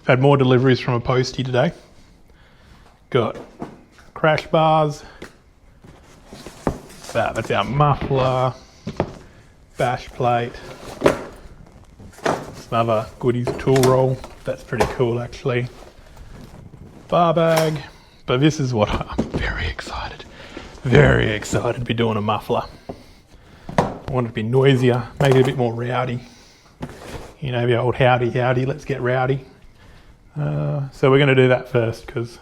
I've had more deliveries from a postie today. Got crash bars. That's our muffler. Bash plate. Some other goodies, tool roll. That's pretty cool actually. Bar bag. But this is what I'm very excited to be doing a muffler. I want it to be noisier, make it a bit more rowdy. You know, the old howdy, let's get rowdy. So we're going to do that first because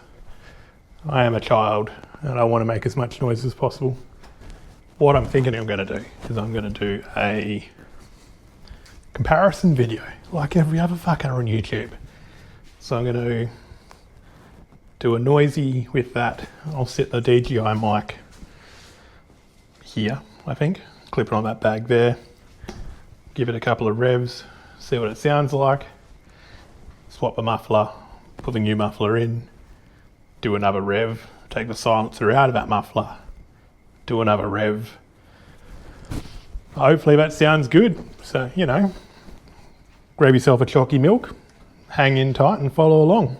I am a child and I want to make as much noise as possible. What I'm thinking I'm going to do is I'm going to do a comparison video like every other fucker on YouTube. So I'm going to do a noisy with that. I'll set the DJI mic here, I think. Clip it on that bag there. Give it a couple of revs, see what it sounds like. Swap the muffler, put the new muffler in, do another rev, take the silencer out of that muffler, do another rev. Hopefully that sounds good. So, you know, grab yourself a chalky milk, hang in tight and follow along.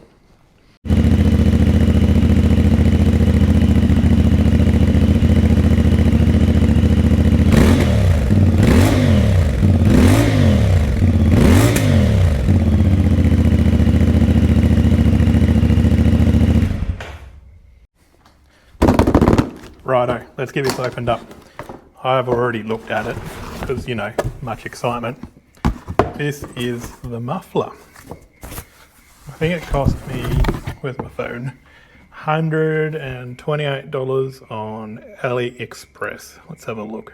Righto, let's get this opened up. I've already looked at it because, you know, much excitement. This is the muffler. I think it cost me, where's my phone? $128 on AliExpress. Let's have a look.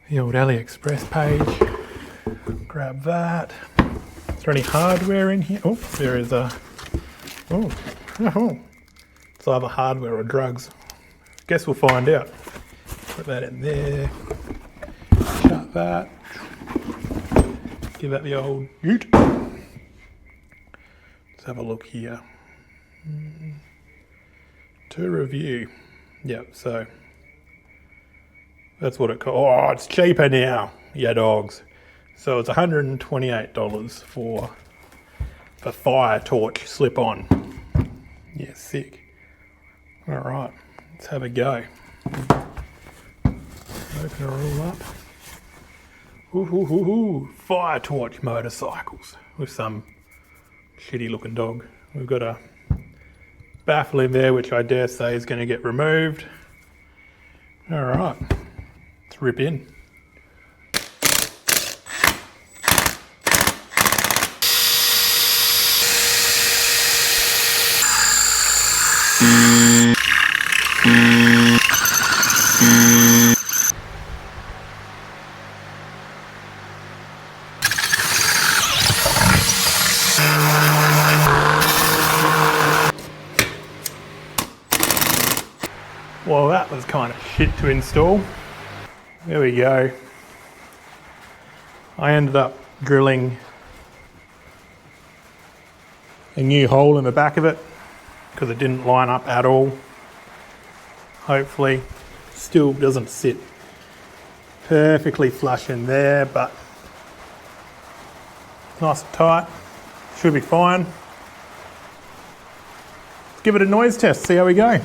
The old AliExpress page. Grab that. Is there any hardware in here? Oh, there is a... Oh. It's either hardware or drugs. Guess we'll find out. Put that in there. Shut that. Give that the old ute. Let's have a look here. To review. Yep, so that's what it costs. Oh, it's cheaper now, yeah dogs. So it's $128 for the fire torch slip-on. Yeah, sick. All right. Let's have a go. Open it all up. Fire torch motorcycles with some shitty looking dog. We've got a baffle in there which I dare say is going to get removed. All right, let's rip in. Well, that was kind of shit to install. There we go. I ended up drilling a new hole in the back of it because it didn't line up at all. Hopefully, still doesn't sit perfectly flush in there, but nice and tight. Should be fine. Let's give it a noise test, see how we go.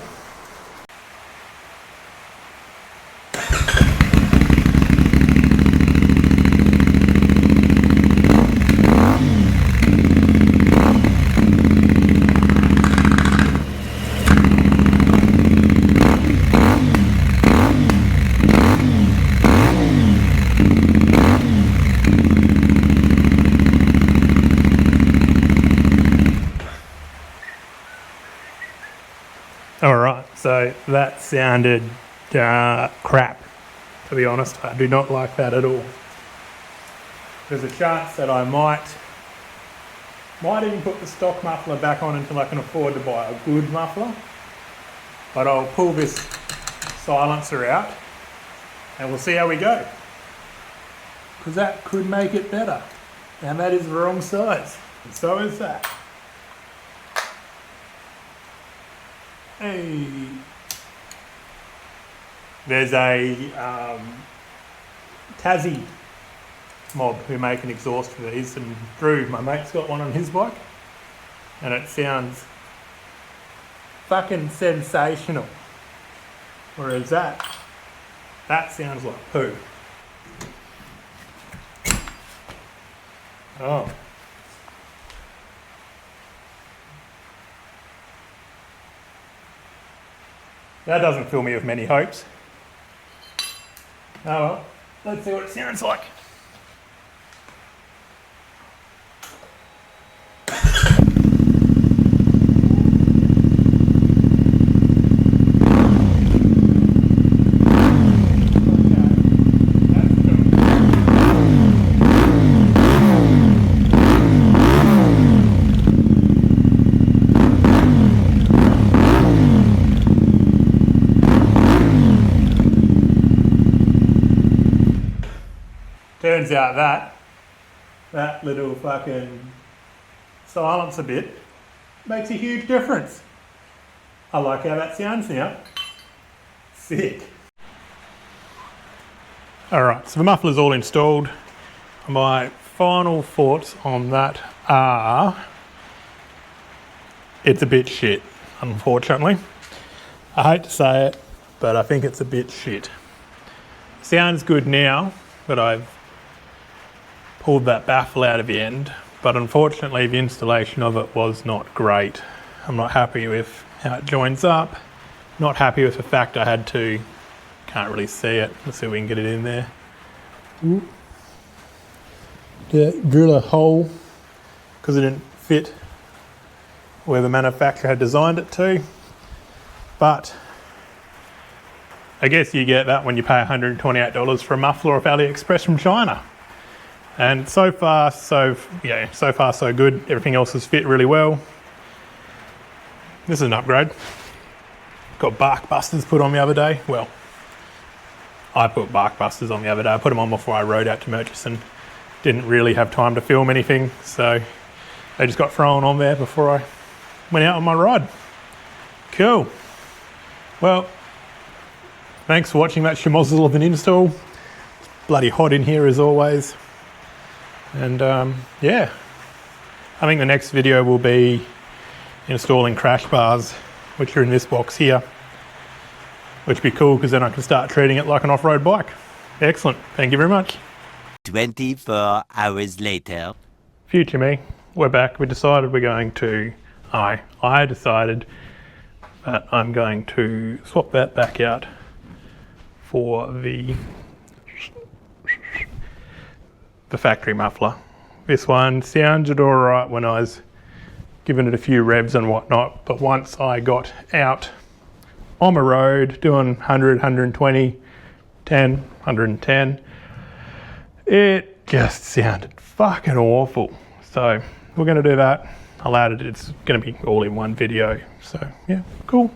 All right, so that sounded crap, to be honest. I do not like that at all. There's a chance that I might even put the stock muffler back on until I can afford to buy a good muffler. But I'll pull this silencer out and we'll see how we go. Because that could make it better. And that is the wrong size. And so is that. Hey, there's a Tassie mob who make an exhaust for these, and Drew, my mate's got one on his bike, and it sounds fucking sensational. Whereas that sounds like poo. Oh. That doesn't fill me with many hopes. Oh well, let's see what it sounds like. Turns out that little fucking silence a bit makes a huge difference. I like how that sounds now. Sick. Alright, so the muffler's all installed. My final thoughts on that are, it's a bit shit, unfortunately. I hate to say it, but I think it's a bit shit. Sounds good now, but I've pulled that baffle out of the end, but unfortunately the installation of it was not great. I'm not happy with how it joins up, not happy with the fact I had to, can't really see it, let's see if we can get it in there. Drill a hole because it didn't fit where the manufacturer had designed it to, but I guess you get that when you pay $128 for a muffler off AliExpress from China. And so far so good. Everything else has fit really well. This is an upgrade. Got bark busters put on the other day. Well, I put bark busters on the other day. I put them on before I rode out to Murchison. Didn't really have time to film anything, so they just got thrown on there before I went out on my ride. Cool. Well, thanks for watching that schmozzle of an install. It's bloody hot in here as always. And yeah, I think the next video will be installing crash bars, which are in this box here, which would be cool because then I can start treating it like an off-road bike. Excellent, thank you very much. 24 hours later. Future me, we're back. We decided we're going to, I decided that I'm going to swap that back out for the factory muffler. This one sounded alright when I was giving it a few revs and whatnot, but once I got out on the road doing 100, 120, 10, 110, it just sounded fucking awful. So we're going to do that. I'll add it, it's going to be all in one video. So yeah, cool.